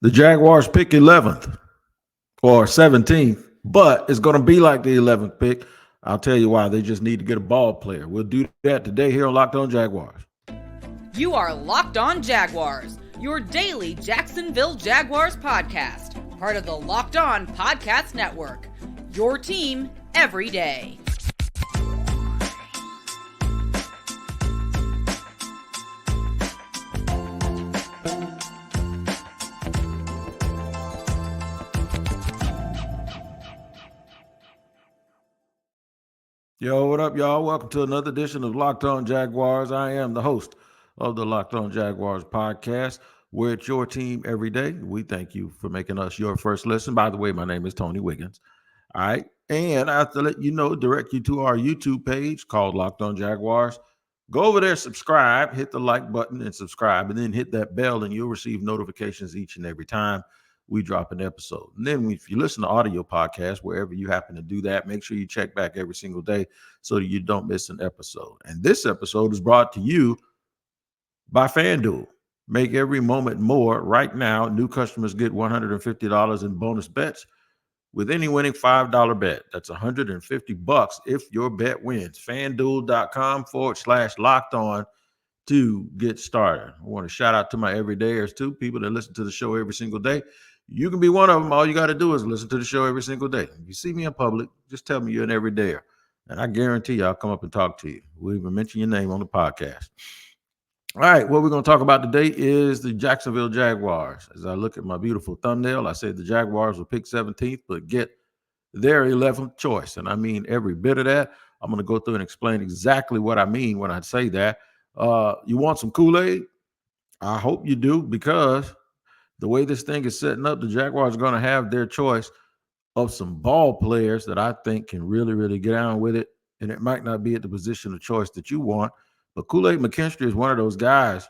The Jaguars pick 11th or 17th, but it's going to be like the 11th pick. I'll tell you why. They just need to get a ball player. We'll do that today here on Locked On Jaguars. You are Locked On Jaguars, your daily Jacksonville Jaguars podcast, part of the Locked On Podcast Network, your team every day. Yo, what up, y'all? Welcome to another edition of Locked On Jaguars. I am the host of the Locked On Jaguars podcast. We're at your team every day. We thank you for making us your first listen. By the way, my name is Tony Wiggins. All right. And I have to let you know, direct you to our YouTube page called Locked On Jaguars. Go over there, subscribe, hit the like button and subscribe, and then hit that bell and you'll receive notifications each and every time we drop an episode. And then if you listen to audio podcasts, wherever you happen to do that, make sure you check back every single day so that you don't miss an episode. And this episode is brought to you by FanDuel. Make every moment more. Right now, new customers get $150 in bonus bets with any winning $5 bet. That's $150 if your bet wins. FanDuel.com/locked on to get started. I want to shout out to my everydayers too, people that listen to the show every single day. You can be one of them. All you got to do is listen to the show every single day. If you see me in public, just tell me you're an everydayer. And I guarantee you I'll come up and talk to you. We'll even mention your name on the podcast. All right, what we're going to talk about today is the Jacksonville Jaguars. As I look at my beautiful thumbnail, I said the Jaguars will pick 17th, but get their 11th choice. And I mean every bit of that. I'm going to go through and explain exactly what I mean when I say that. You want some Kool-Aid? I hope you do, because the way this thing is setting up, the Jaguars are going to have their choice of some ball players that I think can really, really get on with it. And it might not be at the position of choice that you want, but Kool-Aid McKinstry is one of those guys.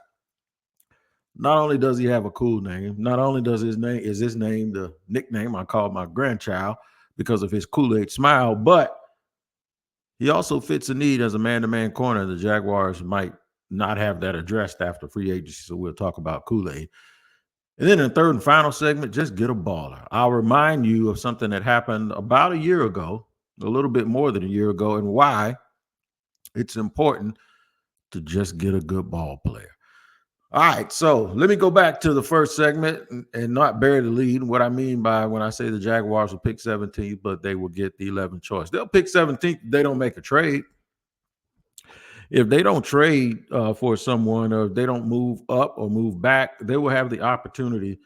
Not only does he have a cool name, not only does his name the nickname I call my grandchild because of his Kool-Aid smile, but he also fits a need as a man-to-man corner. The Jaguars might not have that addressed after free agency, so we'll talk about Kool-Aid. And then in the third and final segment, just get a baller. I'll remind you of something that happened about a year ago, a little bit more than a year ago, and why it's important to just get a good ball player. All right, so let me go back to the first segment and not bury the lead. What I mean by when I say the Jaguars will pick 17th, but they will get the 11th choice. They'll pick 17th if they don't make a trade. If they don't trade for someone, or if they don't move up or move back, they will have the opportunity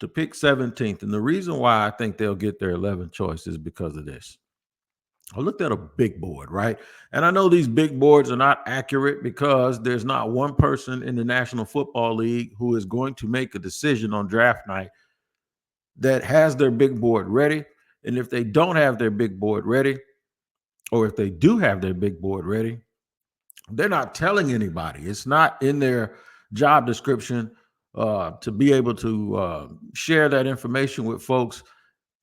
to pick 17th. And the reason why I think they'll get their 11th choice is because of this. I looked at a big board, right? And I know these big boards are not accurate because there's not one person in the National Football League who is going to make a decision on draft night that has their big board ready. And if they don't have their big board ready, or if they do have their big board ready, they're not telling anybody. It's not in their job description to be able to share that information with folks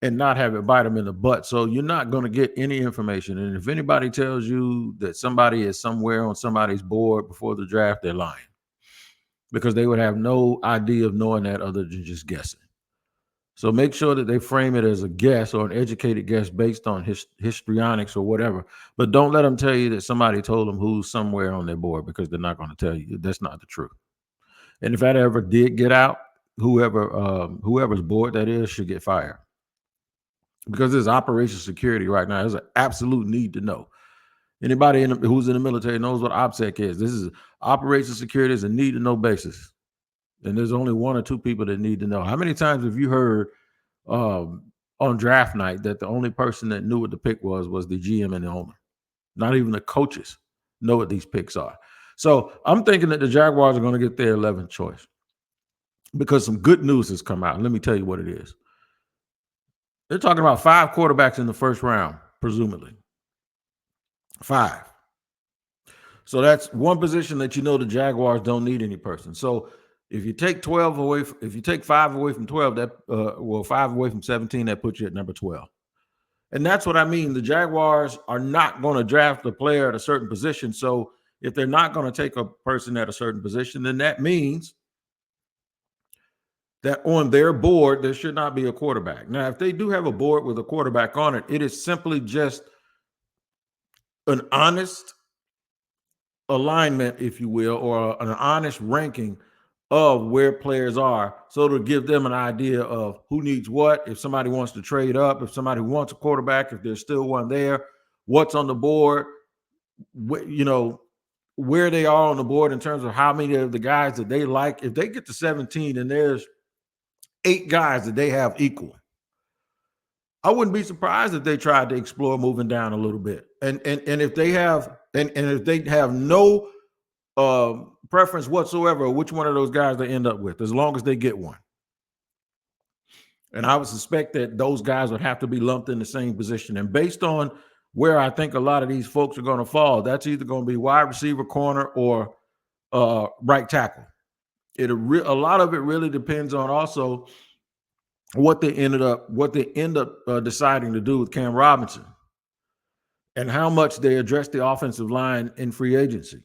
and not have it bite them in the butt. So you're not going to get any information. And if anybody tells you that somebody is somewhere on somebody's board before the draft, they're lying, because they would have no idea of knowing that other than just guessing. So make sure that they frame it as a guess or an educated guess based on histrionics or whatever. But don't let them tell you that somebody told them who's somewhere on their board, because they're not going to tell you. That's not the truth. And if that ever did get out, whoever's board that is should get fired, because there's operation security right now. There's an absolute need to know. Anybody who's in the military knows what OPSEC is. This is operation security is a need to know basis. And there's only one or two people that need to know. How many times have you heard on draft night that the only person that knew what the pick was the GM and the owner? Not even the coaches know what these picks are. So I'm thinking that the Jaguars are going to get their 11th choice, because some good news has come out. And let me tell you what it is. They're talking about 5 quarterbacks in the first round, presumably. 5. So that's one position that you know the Jaguars don't need any person. So if you take 5 away from 12, that 5 away from 17, that puts you at number 12. And that's what I mean. The Jaguars are not going to draft a player at a certain position. So if they're not going to take a person at a certain position, then that means that on their board, there should not be a quarterback. Now, if they do have a board with a quarterback on it, it is simply just an honest alignment, if you will, or an honest ranking of where players are, so to give them an idea of who needs what, if somebody wants to trade up, if somebody wants a quarterback, if there's still one there, what's on the board, where they are on the board in terms of how many of the guys that they like. If they get to 17 and there's 8 guys that they have equal, I wouldn't be surprised if they tried to explore moving down a little bit. And if they have if they have no preference whatsoever which one of those guys they end up with, as long as they get one. And I would suspect that those guys would have to be lumped in the same position. And based on where I think a lot of these folks are going to fall, that's either going to be wide receiver, corner, or right tackle. A lot of it really depends on also what they end up deciding to do with Cam Robinson and how much they address the offensive line in free agency.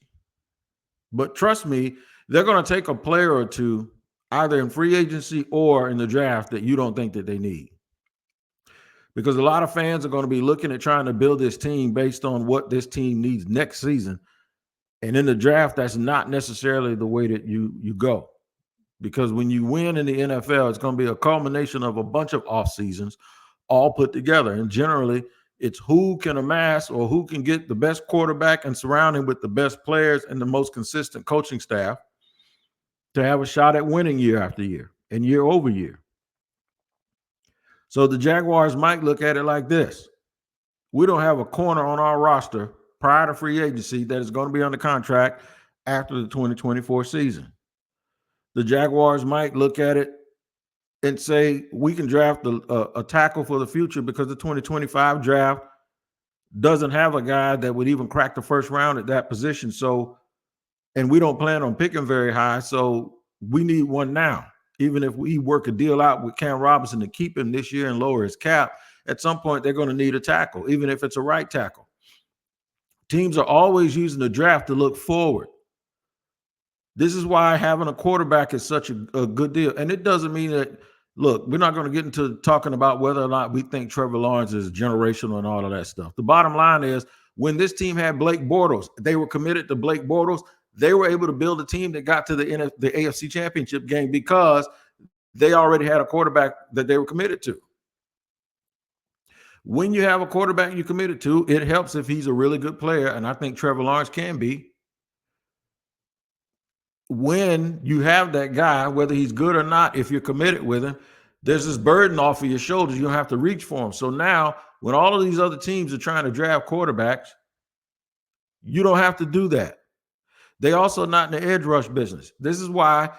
But trust me, they're going to take a player or two either in free agency or in the draft that you don't think that they need. Because a lot of fans are going to be looking at trying to build this team based on what this team needs next season. And in the draft, that's not necessarily the way that you go. Because when you win in the NFL, it's going to be a culmination of a bunch of off seasons all put together. And generally, it's who can amass or who can get the best quarterback and surround him with the best players and the most consistent coaching staff to have a shot at winning year after year and year over year. So the Jaguars might look at it like this. We don't have a corner on our roster prior to free agency that is going to be under contract after the 2024 season. The Jaguars might look at it and say, we can draft a tackle for the future because the 2025 draft doesn't have a guy that would even crack the first round at that position. So, and we don't plan on picking very high. So we need one now. Even if we work a deal out with Cam Robinson to keep him this year and lower his cap, at some point they're going to need a tackle, even if it's a right tackle. Teams are always using the draft to look forward. This is why having a quarterback is such a good deal. And it doesn't mean that, look, we're not going to get into talking about whether or not we think Trevor Lawrence is generational and all of that stuff. The bottom line is, when this team had Blake Bortles, they were committed to Blake Bortles. They were able to build a team that got to the AFC Championship game because they already had a quarterback that they were committed to. When you have a quarterback you're committed to, it helps if he's a really good player, and I think Trevor Lawrence can be. When you have that guy, whether he's good or not, if you're committed with him, there's this burden off of your shoulders. You don't have to reach for him. So now, when all of these other teams are trying to draft quarterbacks, you don't have to do that. They also not in the edge rush business. This is why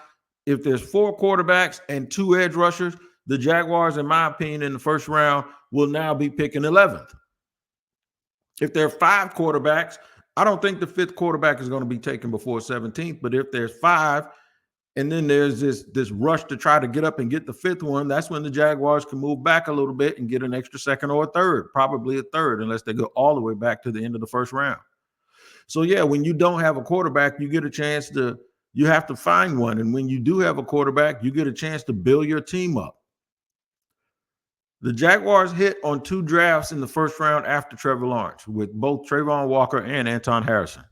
if there's 4 quarterbacks and 2 edge rushers, the Jaguars, in my opinion, in the first round will now be picking 11th. If there are 5 quarterbacks, I don't think the 5th quarterback is going to be taken before 17th, but if there's 5 and then there's this rush to try to get up and get the 5th one, that's when the Jaguars can move back a little bit and get an extra 2nd or a 3rd, probably a 3rd, unless they go all the way back to the end of the first round. So, yeah, when you don't have a quarterback, you get a chance you have to find one. And when you do have a quarterback, you get a chance to build your team up. The Jaguars hit on 2 drafts in the first round after Trevor Lawrence with both Trayvon Walker and Anton Harrison.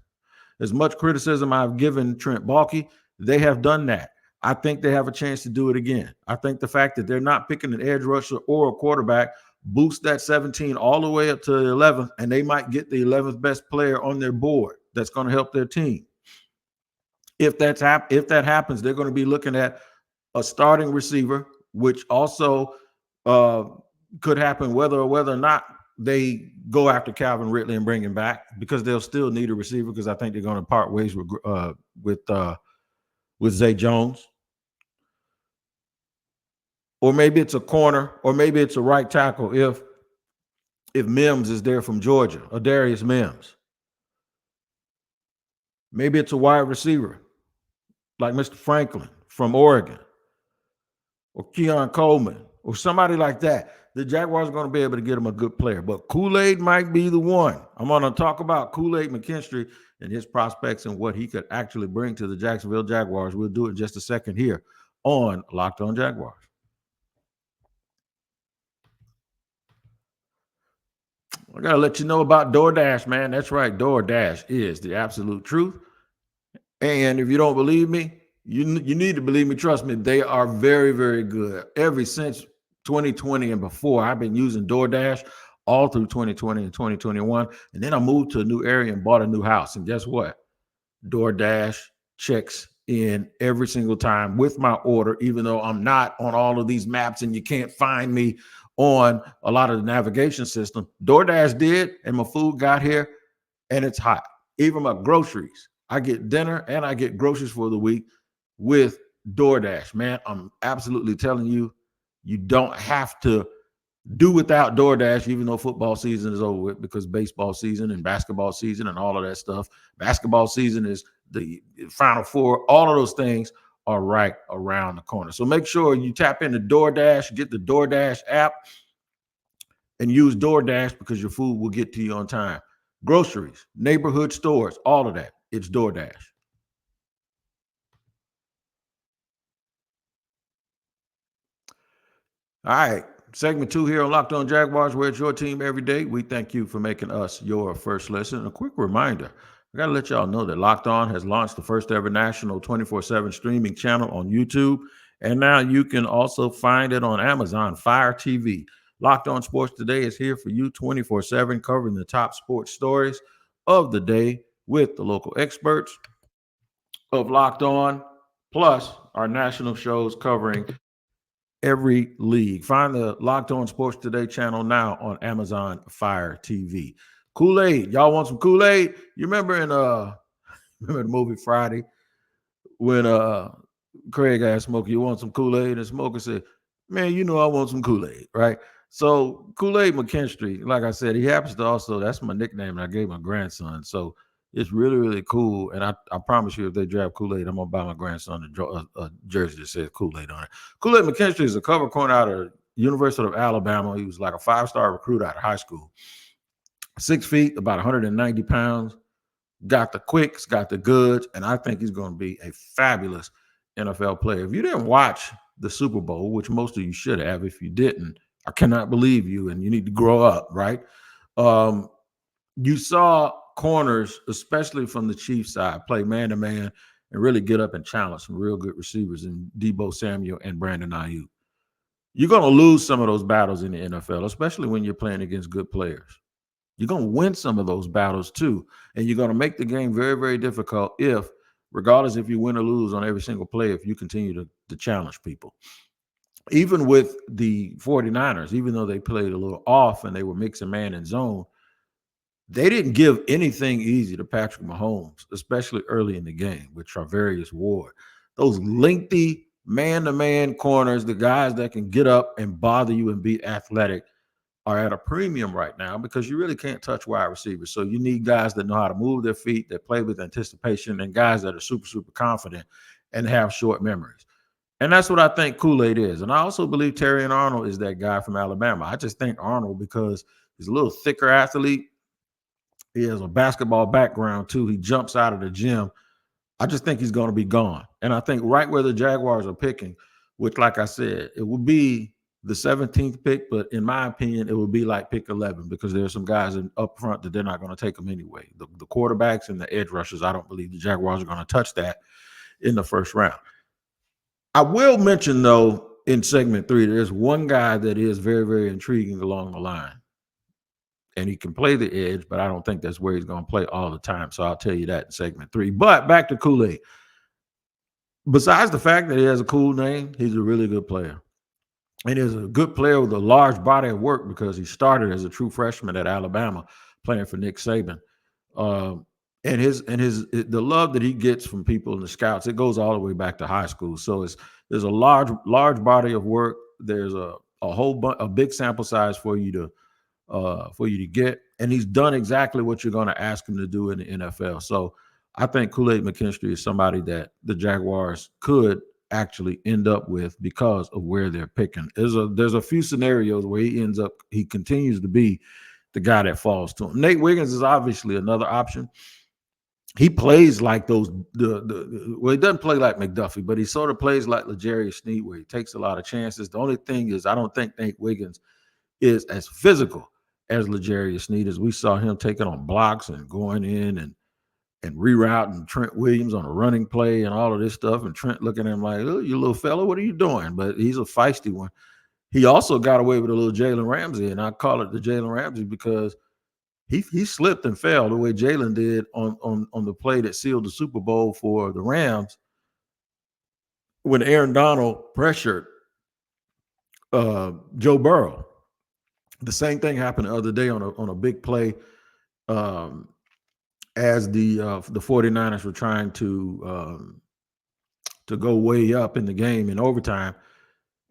As much criticism I've given Trent Baalke, they have done that. I think they have a chance to do it again. I think the fact that they're not picking an edge rusher or a quarterback boosts that 17 all the way up to the 11th, and they might get the 11th best player on their board that's going to help their team. If that happens, they're going to be looking at a starting receiver, which also could happen whether or not they go after Calvin Ridley and bring him back, because they'll still need a receiver, because I think they're going to part ways with Zay Jones. Or maybe it's a corner, or maybe it's a right tackle if Mims is there from Georgia, or Darius Mims. Maybe it's a wide receiver like Mr. Franklin from Oregon, or Keon Coleman, or somebody like that. The Jaguars are going to be able to get him a good player. But Kool-Aid might be the one. I'm going to talk about Kool-Aid McKinstry and his prospects and what he could actually bring to the Jacksonville Jaguars. We'll do it in just a second here on Locked On Jaguars. I got to let you know about DoorDash, man. That's right. DoorDash is the absolute truth. And if you don't believe me, you need to believe me. Trust me, they are very, very good. Ever since 2020 and before, I've been using DoorDash all through 2020 and 2021. And then I moved to a new area and bought a new house. And guess what? DoorDash checks in every single time with my order, even though I'm not on all of these maps and you can't find me on a lot of the navigation system. DoorDash did, and my food got here, and it's hot. Even my groceries. I get dinner and I get groceries for the week with DoorDash. Man, I'm absolutely telling you, you don't have to do without DoorDash, even though football season is over with, because baseball season and basketball season and all of that stuff. Basketball season is the Final Four. All of those things are right around the corner. So make sure you tap into DoorDash, get the DoorDash app, and use DoorDash because your food will get to you on time. Groceries, neighborhood stores, all of that. It's DoorDash. All right. Segment 2 here on Locked On Jaguars, where it's your team every day. We thank you for making us your first listen. A quick reminder, I got to let y'all know that Locked On has launched the first ever national 24/7 streaming channel on YouTube. And now you can also find it on Amazon Fire TV. Locked On Sports Today is here for you 24/7, covering the top sports stories of the day with the local experts of Locked On, plus our national shows covering every league. Find the Locked On Sports Today channel now on Amazon Fire TV. Kool-Aid. Y'all want some Kool-Aid? You remember in remember the movie Friday when Craig asked Smokey, you want some Kool-Aid? And Smokey said, man, you know I want some Kool-Aid, right? So Kool-Aid McKinstry, like I said, he happens to also, that's my nickname I gave my grandson. So it's really, really cool. And I promise you, if they draft Kool-Aid, I'm going to buy my grandson a jersey that says Kool-Aid on it. Kool-Aid McKinstry is a cover corner out of University of Alabama. He was like a 5-star recruit out of high school. 6 feet, about 190 pounds. Got the quicks, got the goods. And I think he's going to be a fabulous NFL player. If you didn't watch the Super Bowl, which most of you should have, if you didn't, I cannot believe you, and you need to grow up, right? You saw corners, especially from the Chiefs side, play man-to-man and really get up and challenge some real good receivers in Deebo Samuel and Brandon Ayuk. You're going to lose some of those battles in the NFL, especially when you're playing against good players. You're going to win some of those battles too, and you're going to make the game very, very difficult if, regardless if you win or lose on every single play, if you continue to challenge people. Even with the 49ers, even though they played a little off and they were mixing man and zone, they didn't give anything easy to Patrick Mahomes, especially early in the game with Charvarius Ward. Those lengthy man-to-man corners, the guys that can get up and bother you and be athletic, are at a premium right now because you really can't touch wide receivers. So you need guys that know how to move their feet, that play with anticipation, and guys that are super, super confident and have short memories. And that's what I think Kool-Aid is. And I also believe Terrion Arnold is that guy from Alabama. I just think Arnold, because he's a little thicker athlete, he has a basketball background too. He jumps out of the gym. I just think he's going to be gone. And I think right where the Jaguars are picking, which, like I said, it will be the 17th pick, but in my opinion, it will be like pick 11 because there's some guys up front that they're not going to take them anyway. The quarterbacks and the edge rushers, I don't believe the Jaguars are going to touch that in the first round. I will mention, though, in segment 3, there's one guy that is very, very intriguing along the line. And he can play the edge, but I don't think that's where he's going to play all the time. So I'll tell you that in segment 3. But back to Kool-Aid. Besides the fact that he has a cool name, he's a really good player. And he's a good player with a large body of work because he started as a true freshman at Alabama playing for Nick Saban. And the love that he gets from people in the scouts, it goes all the way back to high school. So there's a large body of work. There's a big sample size for you to get, and he's done exactly what you're going to ask him to do in the NFL. So I think Kool-Aid McKinstry is somebody that the Jaguars could actually end up with because of where they're picking. There's a few scenarios where he continues to be the guy that falls to him. Nate Wiggins is obviously another option. he plays like those well, he doesn't play like McDuffie, but he sort of plays like L'Jarius Sneed, where he takes a lot of chances. The only thing is, I don't think Nate Wiggins is as physical as L'Jarius Sneed, as we saw him taking on blocks and going in and rerouting Trent Williams on a running play and all of this stuff. And Trent looking at him like, "Oh, you little fella, what are you doing?" But he's a feisty one. He also got away with a little Jalen Ramsey, and I call it the Jalen Ramsey because he slipped and fell the way Jalen did on the play that sealed the Super Bowl for the Rams when Aaron Donald pressured Joe Burrow. The same thing happened the other day on a big play as the 49ers were trying to go way up in the game in overtime.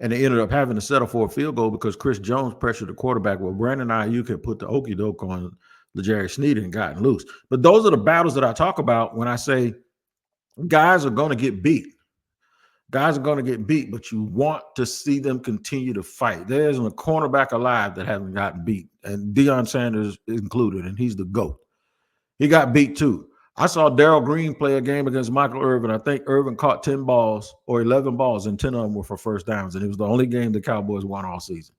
And they ended up having to settle for a field goal because Chris Jones pressured the quarterback. Well, Brandon Ayuk had put the okie doke on L'Jarius Sneed and gotten loose. But those are the battles that I talk about when I say guys are going to get beat. Guys are going to get beat, but you want to see them continue to fight. There isn't a cornerback alive that hasn't gotten beat, and Deion Sanders included, and he's the GOAT. He got beat too. I saw Darrell Green play a game against Michael Irvin. I think Irvin caught 10 balls or 11 balls, and 10 of them were for first downs. And it was the only game the Cowboys won all season.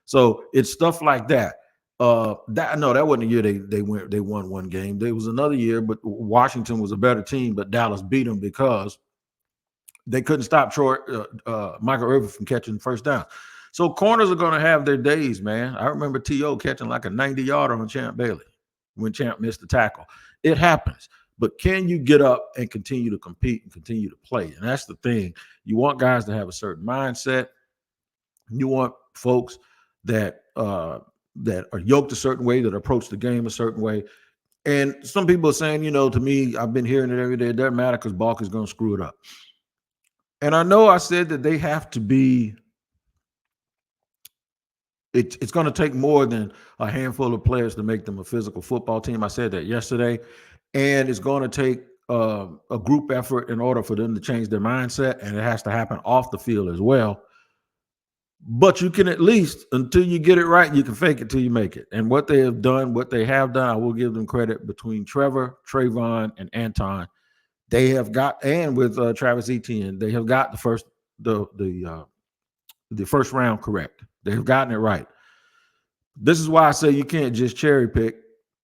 So it's stuff like that. That wasn't the year they won one game. There was another year, but Washington was a better team, but Dallas beat them because they couldn't stop Michael Irvin from catching first down. So corners are going to have their days, man. I remember T.O. catching like a 90-yarder on Champ Bailey when Champ missed the tackle. It happens. But can you get up and continue to compete and continue to play? And that's the thing. You want guys to have a certain mindset. You want folks that are yoked a certain way, that approach the game a certain way. And some people are saying, to me, I've been hearing it every day, it doesn't matter because Balk is going to screw it up. And I know I said that they have to be, it's going to take more than a handful of players to make them a physical football team. I said that yesterday. And it's going to take a group effort in order for them to change their mindset. And it has to happen off the field as well. But you can at least, until you get it right, you can fake it till you make it. And what they have done, I will give them credit between Trevor, Trayvon, and Anton. They have got, and with Travis Etienne, they have got the first round correct. They've gotten it right. This is why I say you can't just cherry pick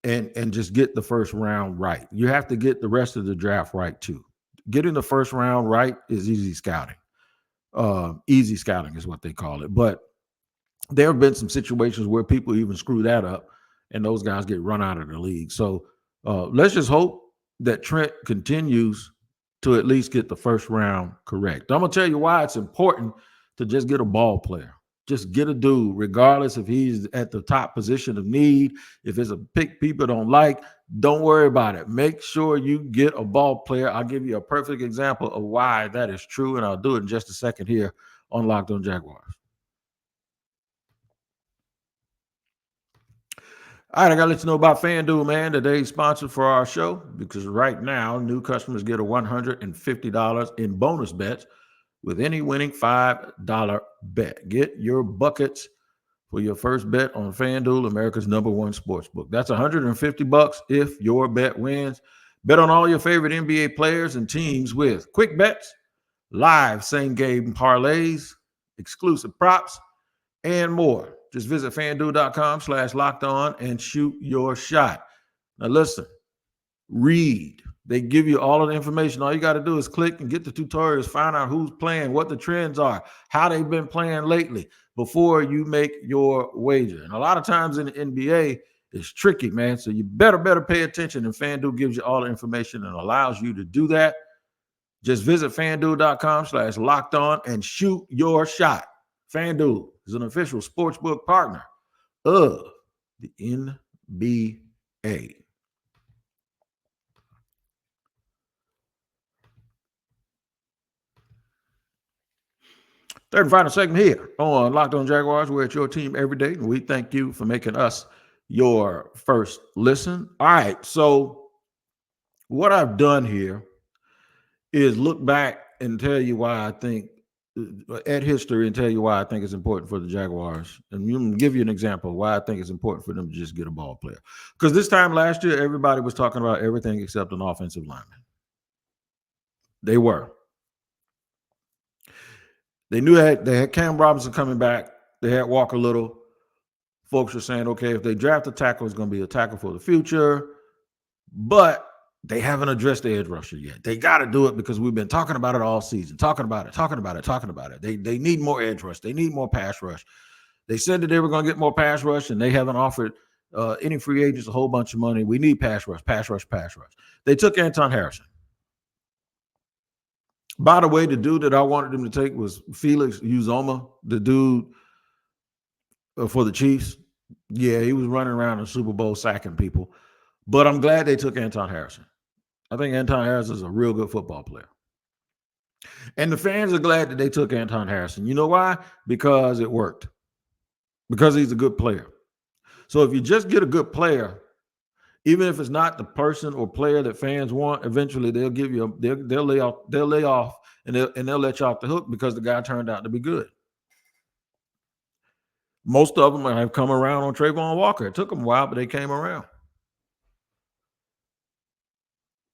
and just get the first round right. You have to get the rest of the draft right too. Getting the first round right is easy scouting. Easy scouting is what they call it. But there have been some situations where people even screw that up and those guys get run out of the league. So let's just hope that Trent continues to at least get the first round correct. I'm going to tell you why it's important to just get a ball player. Just get a dude, regardless if he's at the top position of need. If it's a pick people don't like, don't worry about it. Make sure you get a ball player. I'll give you a perfect example of why that is true, and I'll do it in just a second here on Locked On Jaguars. All right, I got to let you know about FanDuel, man. Today's sponsor for our show, because right now, new customers get a $150 in bonus bets with any winning $5 bet. Get your buckets for your first bet on FanDuel, America's #1 sportsbook. That's $150 if your bet wins. Bet on all your favorite NBA players and teams with quick bets, live same-game parlays, exclusive props, and more. Just visit FanDuel.com/lockedon and shoot your shot. Now listen, read. They give you all of the information. All you got to do is click and get the tutorials, find out who's playing, what the trends are, how they've been playing lately before you make your wager. And a lot of times in the NBA, it's tricky, man. So you better pay attention. And FanDuel gives you all the information and allows you to do that. Just visit FanDuel.com/lockedon and shoot your shot. FanDuel is an official sportsbook partner of the NBA. Third and final segment here on Locked On Jaguars. We're at your team every day, and we thank you for making us your first listen. All right, so what I've done here is look back and tell you why I think at history and tell you why I think it's important for the Jaguars. And I'm going to give you an example of why I think it's important for them to just get a ball player. Because this time last year, everybody was talking about everything except an offensive lineman. They were. They knew that they had Cam Robinson coming back. They had Walker Little. Folks were saying, okay, if they draft a tackle, it's going to be a tackle for the future. But they haven't addressed the edge rusher yet. They got to do it because we've been talking about it all season, talking about it. They need more edge rush. They need more pass rush. They said that they were going to get more pass rush, and they haven't offered any free agents a whole bunch of money. We need pass rush. They took Anton Harrison. By the way, the dude that I wanted them to take was Felix Uzoma, the dude for the Chiefs. Yeah, he was running around in the Super Bowl sacking people. But I'm glad they took Anton Harrison. I think Anton Harrison is a real good football player. And the fans are glad that they took Anton Harrison. You know why? Because it worked. Because he's a good player. So if you just get a good player, even if it's not the person or player that fans want, eventually they'll give you they'll lay off and they'll let you off the hook because the guy turned out to be good. Most of them have come around on Trayvon Walker. It took them a while, but they came around.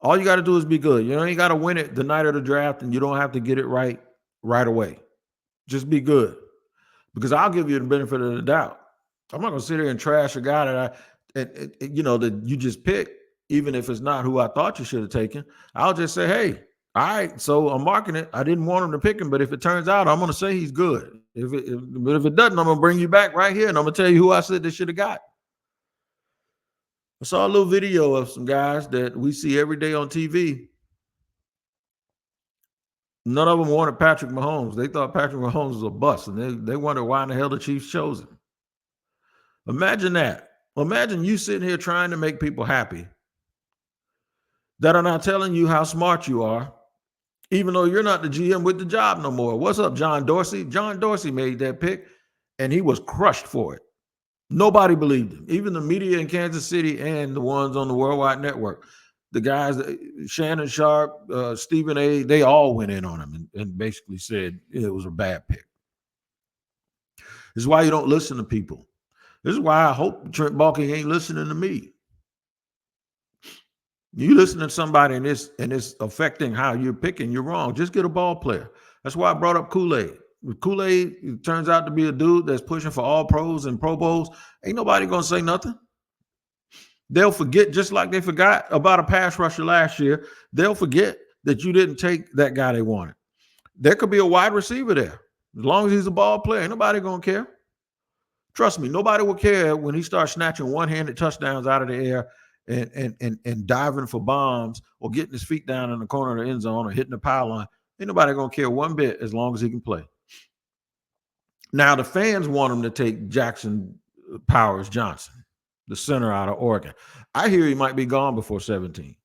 All you got to do is be good. You got to win it the night of the draft, and you don't have to get it right away. Just be good, because I'll give you the benefit of the doubt. I'm not going to sit here and trash a guy that that you just picked, even if it's not who I thought you should have taken. I'll just say, hey, all right, so I'm marking it. I didn't want him to pick him, but if it turns out, I'm going to say he's good. But if it doesn't, I'm going to bring you back right here, and I'm going to tell you who I said they should have got. I saw a little video of some guys that we see every day on TV. None of them wanted Patrick Mahomes. They thought Patrick Mahomes was a bust, and they wondered why in the hell the Chiefs chose him. Imagine that. Imagine you sitting here trying to make people happy that are not telling you how smart you are, even though you're not the GM with the job no more. What's up, John Dorsey? John Dorsey made that pick, and he was crushed for it. Nobody believed him. Even the media in Kansas City and the ones on the Worldwide Network. The guys, Shannon Sharp, Stephen A., they all went in on him and basically said it was a bad pick. This is why you don't listen to people. This is why I hope Trent Baalke ain't listening to me. You listen to somebody and it's affecting how you're picking, you're wrong. Just get a ball player. That's why I brought up Kool-Aid. Kool-Aid turns out to be a dude that's pushing for all pros and Pro Bowls. Ain't nobody going to say nothing. They'll forget, just like they forgot about a pass rusher last year. They'll forget that you didn't take that guy they wanted. There could be a wide receiver there. As long as he's a ball player, ain't nobody going to care. Trust me, nobody will care when he starts snatching one-handed touchdowns out of the air and diving for bombs or getting his feet down in the corner of the end zone or hitting the pylon. Ain't nobody going to care one bit as long as he can play. Now, the fans want him to take Jackson Powers Johnson, the center out of Oregon. I hear he might be gone before 17.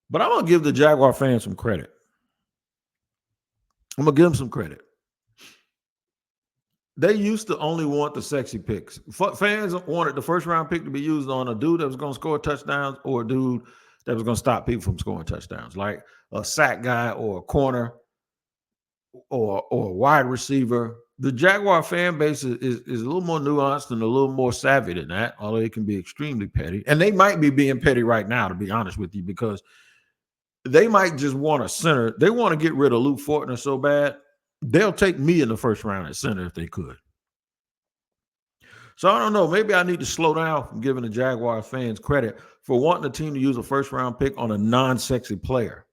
But I'm going to give the Jaguar fans some credit. I'm going to give them some credit. They used to only want the sexy picks. Fans wanted the first-round pick to be used on a dude that was going to score touchdowns or a dude that was going to stop people from scoring touchdowns, like a sack guy or a corner or a wide receiver. The Jaguar fan base is a little more nuanced and a little more savvy than that, although it can be extremely petty. And they might be being petty right now, to be honest with you, because they might just want a center. They want to get rid of Luke Fortner so bad, they'll take me in the first round at center if they could. So I don't know. Maybe I need to slow down from giving the Jaguar fans credit for wanting a team to use a first-round pick on a non-sexy player.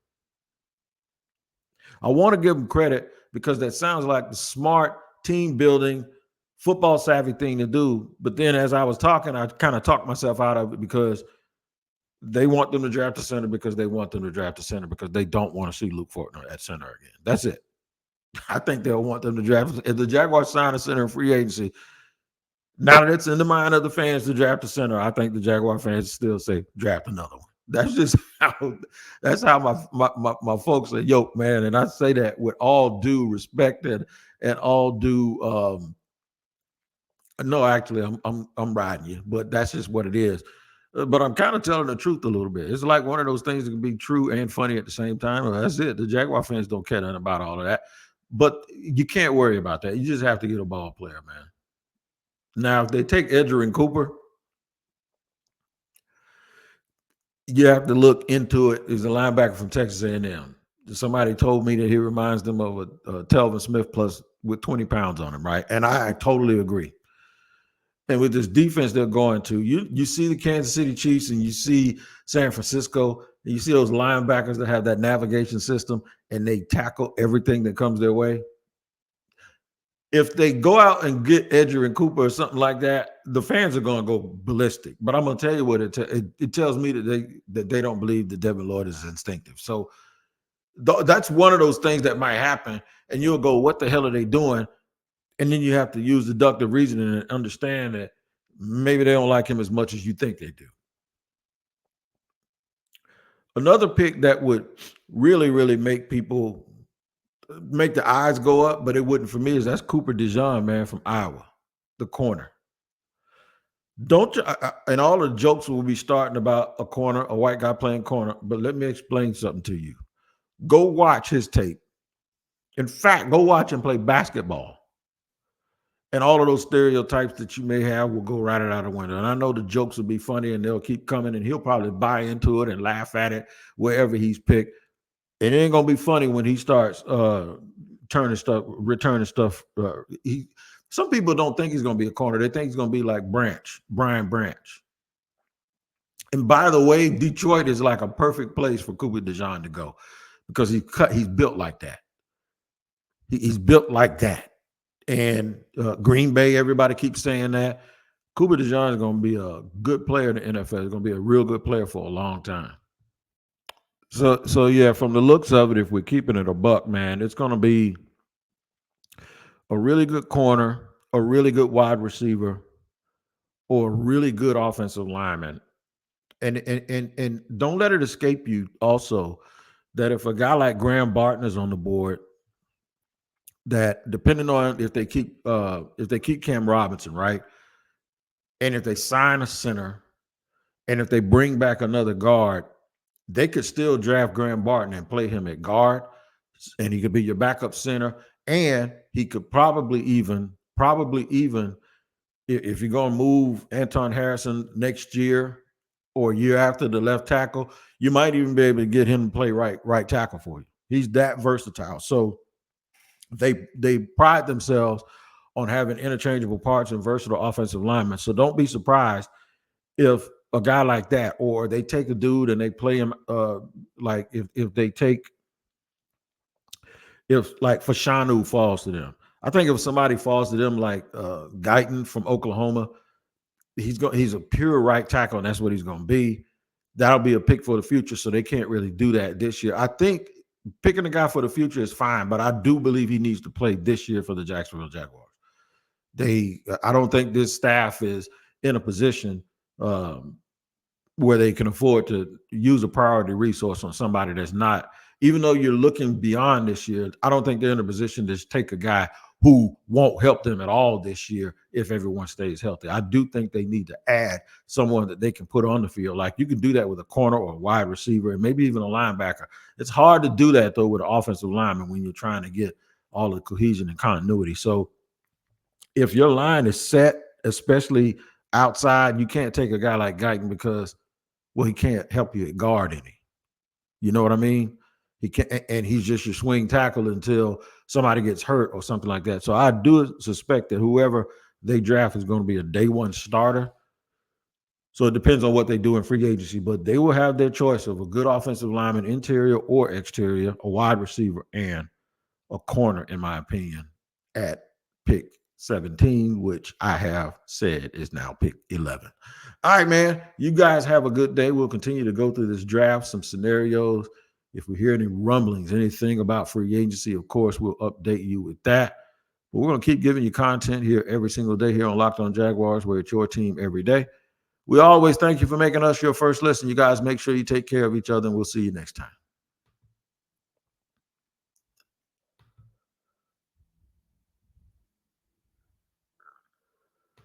I want to give them credit because that sounds like the smart, team-building, football-savvy thing to do. But then as I was talking, I kind of talked myself out of it because they want them to draft a center because they want them to draft a center because they don't want to see Luke Fortner at center again. That's it. I think they'll want them to draft. If the Jaguars sign a center in free agency, now that it's in the mind of the fans to draft a center, I think the Jaguar fans still say draft another one. That's just how my folks say, yo, man, and I say that with all due respect and all due no, actually, I'm riding you, but that's just what it is. But I'm kind of telling the truth a little bit. It's like one of those things that can be true and funny at the same time. Well, that's it. The Jaguar fans don't care nothing about all of that. But you can't worry about that. You just have to get a ball player, man. Now, if they take Edgerrin Cooper, you have to look into it. He's a linebacker from Texas A&M. Somebody told me that he reminds them of a Telvin Smith plus with 20 pounds on him, right? And I totally agree. And with this defense they're going to, you see the Kansas City Chiefs and you see San Francisco, and you see those linebackers that have that navigation system and they tackle everything that comes their way. If they go out and get Edgerrin Cooper or something like that, the fans are going to go ballistic. But I'm going to tell you what it tells me that they don't believe that Devin Lloyd is instinctive. So that's one of those things that might happen, and you'll go, what the hell are they doing? And then you have to use deductive reasoning and understand that maybe they don't like him as much as you think they do. Another pick that would really, really make the eyes go up, but it wouldn't for me, is that's Cooper DeJean, man, from Iowa, the corner. Don't you? And all the jokes will be starting about a corner, a white guy playing corner, but let me explain something to you. Go watch his tape. In fact, go watch him play basketball. And all of those stereotypes that you may have will go right out of the window. And I know the jokes will be funny and they'll keep coming, and he'll probably buy into it and laugh at it wherever he's picked. And it ain't going to be funny when he starts returning stuff. Some people don't think he's going to be a corner. They think he's going to be like Brian Branch. And by the way, Detroit is like a perfect place for Cooper DeJean to go because he's built like that. He's built like that. And Green Bay, everybody keeps saying that. Cooper DeJean is going to be a good player in the NFL. He's going to be a real good player for a long time. So yeah, from the looks of it, if we're keeping it a buck, man, it's going to be a really good corner, a really good wide receiver, or a really good offensive lineman. And don't let it escape you also that if a guy like Graham Barton is on the board, that depending on if they keep Cam Robinson, right, and if they sign a center, and if they bring back another guard, they could still draft Graham Barton and play him at guard, and he could be your backup center, and he could probably even if you're going to move Anton Harrison next year or year after the left tackle, you might even be able to get him to play right tackle for you. He's that versatile. So they pride themselves on having interchangeable parts and versatile offensive linemen. So don't be surprised if a guy like that, or they take a dude and they play him like if Fashanu falls to them. I think if somebody falls to them like Guyton from Oklahoma, he's a pure right tackle, and that's what he's going to be. That'll be a pick for the future, so they can't really do that this year. I think picking a guy for the future is fine, but I do believe he needs to play this year for the Jacksonville Jaguars. I don't think this staff is in a position where they can afford to use a priority resource on somebody that's not, even though you're looking beyond this year, I don't think they're in a position to take a guy who won't help them at all this year if everyone stays healthy. I do think they need to add someone that they can put on the field. Like you can do that with a corner or a wide receiver and maybe even a linebacker. It's hard to do that, though, with an offensive lineman when you're trying to get all the cohesion and continuity. So if your line is set, especially outside, you can't take a guy like Guyton because, well, he can't help you at guard any. You know what I mean? He can't, and he's just your swing tackle until somebody gets hurt or something like that. So I do suspect that whoever they draft is going to be a day one starter. So it depends on what they do in free agency, but they will have their choice of a good offensive lineman, interior or exterior, a wide receiver, and a corner, in my opinion, at pick 17, which I have said is now pick 11. All right, man. You guys have a good day. We'll continue to go through this draft, some scenarios. If we hear any rumblings, anything about free agency, of course, we'll update you with that. But we're going to keep giving you content here every single day here on Locked On Jaguars, where it's your team every day. We always thank you for making us your first listen. You guys make sure you take care of each other, and we'll see you next time.